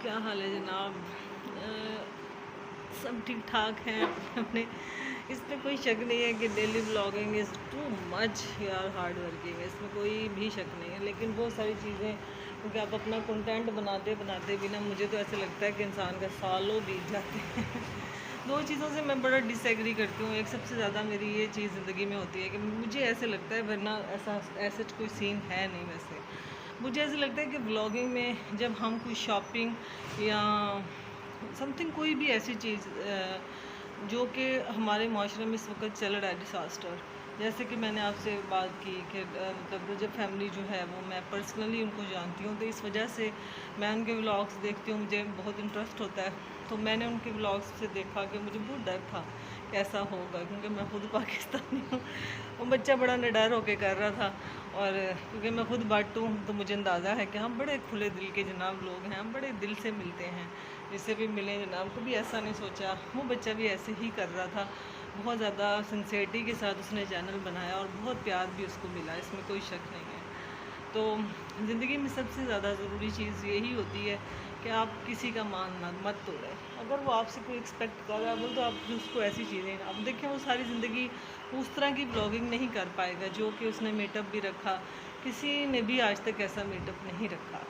क्या हाल है जनाब। सब ठीक ठाक हैं अपने। इसमें कोई शक नहीं है कि daily blogging is too much यार, हार्ड वर्किंग है, इसमें कोई भी शक नहीं है। लेकिन बहुत सारी चीज़ें, क्योंकि आप अपना कंटेंट बनाते बनाते भी ना, मुझे तो ऐसे लगता है कि इंसान का सालों बीत जाते हैं। दो चीज़ों से मैं बड़ा डिसएग्री करती हूँ। एक सबसे ज़्यादा मेरी ये चीज़ ज़िंदगी में होती है कि मुझे ऐसे लगता है, वरना ऐसा कोई सीन है नहीं वैसे। मुझे ऐसा लगता है कि ब्लॉगिंग में जब हम कोई शॉपिंग या समथिंग कोई भी ऐसी चीज़ जो कि हमारे माशरे में इस वक्त चल रहा है, डिसास्टर, जैसे कि मैंने आपसे बात की कि मतलब जब फैमिली जो है वो मैं पर्सनली उनको जानती हूँ, तो इस वजह से मैं उनके व्लॉग्स देखती हूँ, मुझे बहुत इंटरेस्ट होता है। तो मैंने उनके व्लॉग्स से देखा कि मुझे बहुत डर था कैसा होगा, क्योंकि मैं खुद पाकिस्तानी हूँ। वो बच्चा बड़ा निडर होके कर रहा था, और क्योंकि मैं खुद बट हूँ तो मुझे अंदाज़ा है कि हम बड़े खुले दिल के जनाब लोग हैं, हम बड़े दिल से मिलते हैं, जिससे भी मिले जनाब। कभी ऐसा नहीं सोचा। वो बच्चा भी ऐसे ही कर रहा था, बहुत ज़्यादा सिंसेरिटी के साथ उसने चैनल बनाया और बहुत प्यार भी उसको मिला, इसमें कोई शक नहीं है। तो ज़िंदगी में सबसे ज़्यादा ज़रूरी चीज़ यही होती है कि आप किसी का मान मत तोड़ें। अगर वो आपसे कोई एक्सपेक्ट कर रहा है तो आप उसको ऐसी चीज़ें, आप देखें, वो सारी ज़िंदगी उस तरह की ब्लॉगिंग नहीं कर पाएगा जो कि उसने मेटअप भी रखा। किसी ने भी आज तक ऐसा मेटअप नहीं रखा।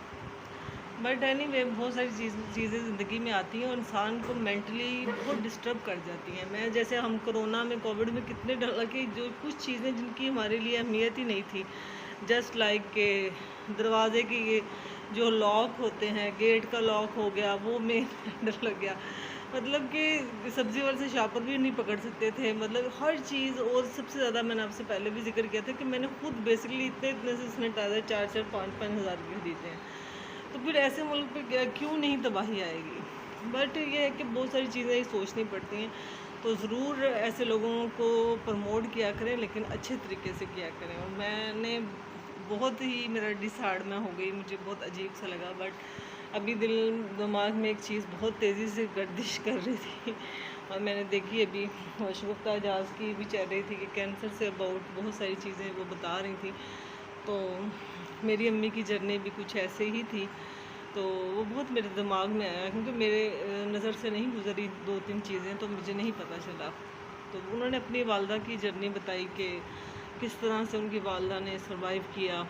बट एनीवे, बहुत सारी चीज़ें ज़िंदगी में आती हैं और इंसान को मेंटली बहुत डिस्टर्ब कर जाती हैं। मैं जैसे, हम कोरोना में, कोविड में कितने डर कि जो कुछ चीज़ें जिनकी हमारे लिए अहमियत ही नहीं थी, जस्ट लाइक के दरवाजे की ये जो लॉक होते हैं, गेट का लॉक हो गया, वो में डर लग गया। मतलब कि सब्ज़ी वाले से शॉपर भी नहीं पकड़ सकते थे, मतलब हर चीज़। और सबसे ज़्यादा मैंने आपसे पहले भी जिक्र किया था कि मैंने खुद बेसिकली इतने इतने से सैनिटाइज़र 4-4 5-5 हज़ार के खरीदे हैं। तो फिर ऐसे मुल्क पे क्यों नहीं तबाही आएगी। बट ये है कि बहुत सारी चीज़ें सोचनी पड़ती हैं, तो ज़रूर ऐसे लोगों को प्रमोट किया करें, लेकिन अच्छे तरीके से किया करें। और मैंने बहुत ही, मेरा डिसहार्ड में हो गई, मुझे बहुत अजीब सा लगा। बट अभी दिल दिमाग में एक चीज़ बहुत तेज़ी से गर्दिश कर रही थी, और मैंने देखी अभी शगुफ्ता एजाज की भी चल रही थी कि कैंसर से अबाउट बहुत सारी चीज़ें वो बता रही थी। तो मेरी अम्मी की जर्नी भी कुछ ऐसे ही थी, तो वो बहुत मेरे दिमाग में आया, क्योंकि मेरे नज़र से नहीं गुजरी 2-3 चीज़ें, तो मुझे नहीं पता चला। तो उन्होंने अपनी वालदा की जर्नी बताई कि किस तरह से उनकी वालदा ने सर्वाइव किया,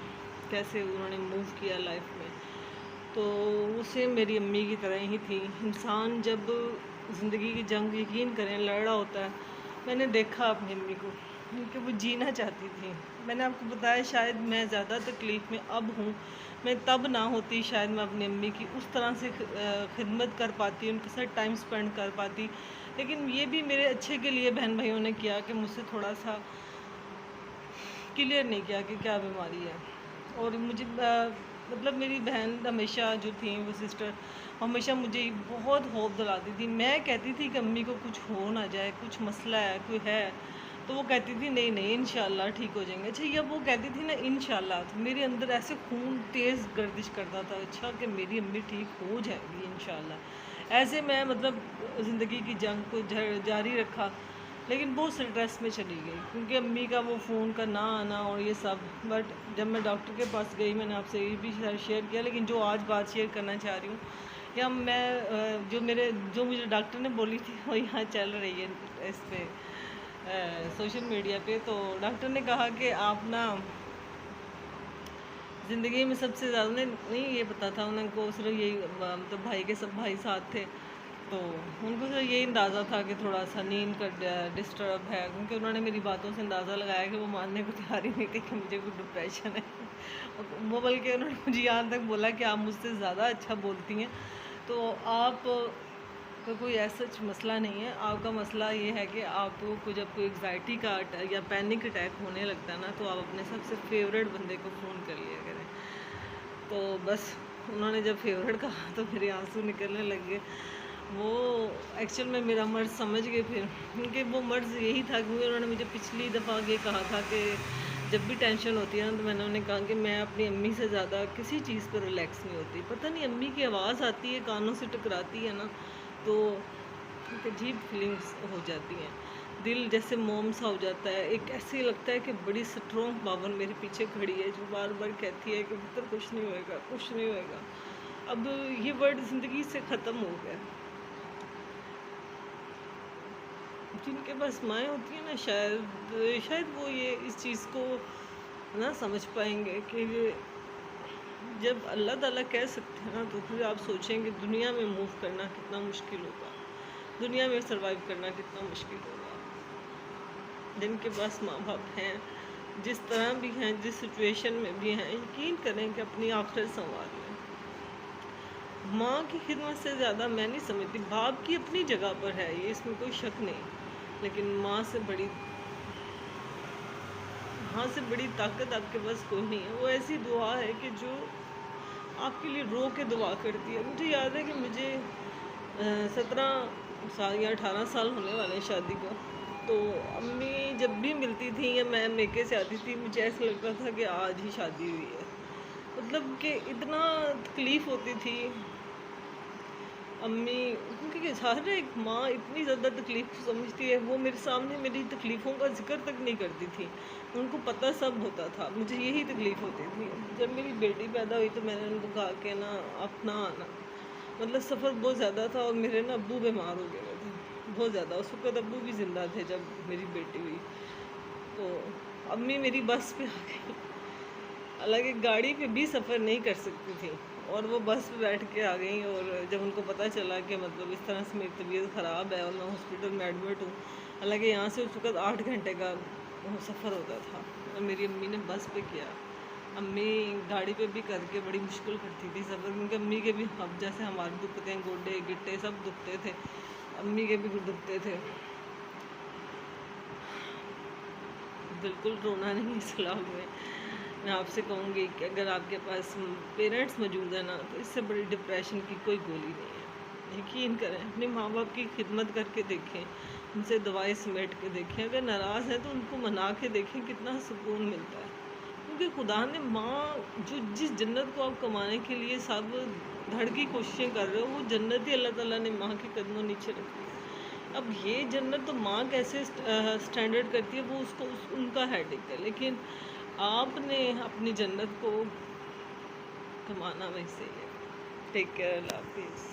कैसे उन्होंने मूव किया लाइफ में। तो उसे मेरी अम्मी की तरह ही थी। इंसान जब ज़िंदगी की जंग, यकीन करें, लड़ रहा होता है। मैंने देखा अपनी अम्मी को कि वो जीना चाहती थी। मैंने आपको बताया, शायद मैं ज़्यादा तकलीफ़ में अब हूँ, मैं तब ना होती, शायद मैं अपनी अम्मी की उस तरह से खिदमत कर पाती, उनके साथ टाइम स्पेंड कर पाती। लेकिन ये भी मेरे अच्छे के लिए बहन भाइयों ने किया कि मुझसे थोड़ा सा क्लियर नहीं किया कि क्या बीमारी है। और मुझे मतलब मेरी बहन हमेशा जो थी, वो सिस्टर, हमेशा मुझे बहुत होप दिलाती थी। मैं कहती थी कि अम्मी को कुछ हो ना जाए, कुछ मसला है, कोई है, तो वो कहती थी नहीं नहीं इंशाल्लाह ठीक हो जाएंगे। अच्छा, या वो कहती थी ना इंशाल्लाह, तो मेरे अंदर ऐसे खून तेज़ गर्दिश करता था, अच्छा कि मेरी अम्मी ठीक हो जाएगी इंशाल्लाह। ऐसे मैं मतलब ज़िंदगी की जंग को जारी रखा, लेकिन बहुत स्ट्रेस में चली गई, क्योंकि अम्मी का वो फ़ोन का ना आना और ये सब। बट जब मैं डॉक्टर के पास गई, मैंने आपसे ये भी शेयर किया, लेकिन जो आज बात शेयर करना चाह रही हूँ, या मैं जो मुझे डॉक्टर ने बोली थी वो यहाँ चल रही है इस पे सोशल मीडिया पे। तो डॉक्टर ने कहा कि आप ना ज़िंदगी में सबसे ज़्यादा, नहीं ये पता था उनको, सिर्फ यही मतलब भाई के सब भाई साथ थे, तो उनको सिर्फ यही अंदाज़ा था कि थोड़ा सा नींद का डिस्टर्ब है, क्योंकि उन्होंने मेरी बातों से अंदाज़ा लगाया कि वो मानने को तैयार ही नहीं थी कि मुझे कोई डिप्रेशन है। वो बल्कि उन्होंने मुझे यहाँ तक बोला कि आप मुझसे ज़्यादा अच्छा बोलती हैं, तो आप तो कोई ऐसा मसला नहीं है। आपका मसला ये है कि आपको जब कोई एग्ज़ाइटी का या पैनिक अटैक होने लगता है ना, तो आप अपने सबसे फेवरेट बंदे को फ़ोन कर लिया करें। तो बस उन्होंने जब फेवरेट कहा तो मेरे आंसू निकलने लग गए। वो एक्चुअल में मेरा मर्ज़ समझ गए फिर, क्योंकि वो मर्ज़ यही था, क्योंकि उन्होंने मुझे पिछली दफ़ा ये कहा था कि जब भी टेंशन होती है ना, तो मैंने उन्हें कहा कि मैं अपनी अम्मी से ज़्यादा किसी चीज़ पर रिलैक्स नहीं होती। पता नहीं, अम्मी की आवाज़ आती है, कानों से टकराती है ना, तो एक अजीब फीलिंग्स हो जाती हैं, दिल जैसे मोम सा हो जाता है। एक ऐसे लगता है कि बड़ी स्ट्रॉन्ग पावर मेरे पीछे खड़ी है, जो बार बार कहती है कि पुत्र कुछ नहीं होएगा, कुछ नहीं होएगा। अब ये वर्ड ज़िंदगी से ख़त्म हो गया। जिनके पास माएँ होती हैं ना, शायद शायद वो ये इस चीज़ को ना समझ पाएंगे कि जब अल्लाह ताला कह सकते हैं ना, तो फिर आप सोचेंगे दुनिया में मूव करना कितना मुश्किल होगा, दुनिया में सरवाइव करना कितना मुश्किल होगा। जिनके पास माँ बाप हैं, जिस तरह भी हैं, जिस सिचुएशन में भी हैं, यकीन करें कि अपनी आखिरत संवार लें। माँ की खिदमत से ज़्यादा मैं नहीं समझती, बाप की अपनी जगह पर है ये, इसमें कोई शक नहीं, लेकिन माँ से बड़ी ताकत आपके पास कोई नहीं है। वो ऐसी दुआ है कि जो आपके लिए रो के दुआ करती है। मुझे याद है कि मुझे 17 साल या 18 साल होने वाले हैं शादी को, तो अम्मी जब भी मिलती थी या मैं मेके से आती थी, मुझे ऐसा लगता था कि आज ही शादी हुई है। मतलब कि इतना तकलीफ़ होती थी अम्मी, क्योंकि हर एक माँ इतनी ज़्यादा तकलीफ़ समझती है, वो मेरे सामने मेरी तकलीफ़ों का ज़िक्र तक नहीं करती थी। उनको पता सब होता था, मुझे यही तकलीफ़ होती थी। जब मेरी बेटी पैदा हुई तो मैंने उनको कहा कि ना अपना आना, मतलब सफ़र बहुत ज़्यादा था और मेरे ना अब्बू बीमार हो गए थे बहुत ज़्यादा। उस वक़्त अब्बू भी ज़िंदा थे जब मेरी बेटी हुई, तो अम्मी मेरी बस पे आ गई। हालाँकि गाड़ी पे भी सफ़र नहीं कर सकती थी, और वो बस पे बैठ के आ गई। और जब उनको पता चला कि मतलब इस तरह से मेरी तबीयत ख़राब है और मैं हॉस्पिटल में एडमिट हूँ, हालाँकि यहाँ से उस वक़्त 8 घंटे का वो सफ़र होता था, और मेरी अम्मी ने बस पे किया। अम्मी गाड़ी पे भी करके बड़ी मुश्किल करती थी सफ़र, क्योंकि अम्मी के भी अब जैसे हमारे दुखते हैं, गोडे गिट्टे सब दुखते थे, अम्मी के भी दुखते थे। बिल्कुल रोना नहीं इस सलाह में। मैं आपसे कहूँगी कि अगर आपके पास पेरेंट्स मौजूद है ना, तो इससे बड़ी डिप्रेशन की कोई गोली नहीं है। यकीन करें, अपने माँ बाप की खिदमत करके देखें, उनसे दवाएं समेट के देखें। अगर नाराज़ हैं तो उनको मना के देखें, कितना सुकून मिलता है। क्योंकि खुदा ने माँ, जो जिस जन्नत को आप कमाने के लिए सब धड़ की कोशिशें कर रहे हो, वो जन्नत ही अल्लाह ताला ने माँ के कदमों नीचे रखी है। अब ये जन्नत तो माँ कैसे स्टैंडर्ड करती है, वो उनका हेडेक है, लेकिन आपने अपनी जन्नत को कमाना वैसे ही है। टेक केयर, अल्लाह हाफिज़।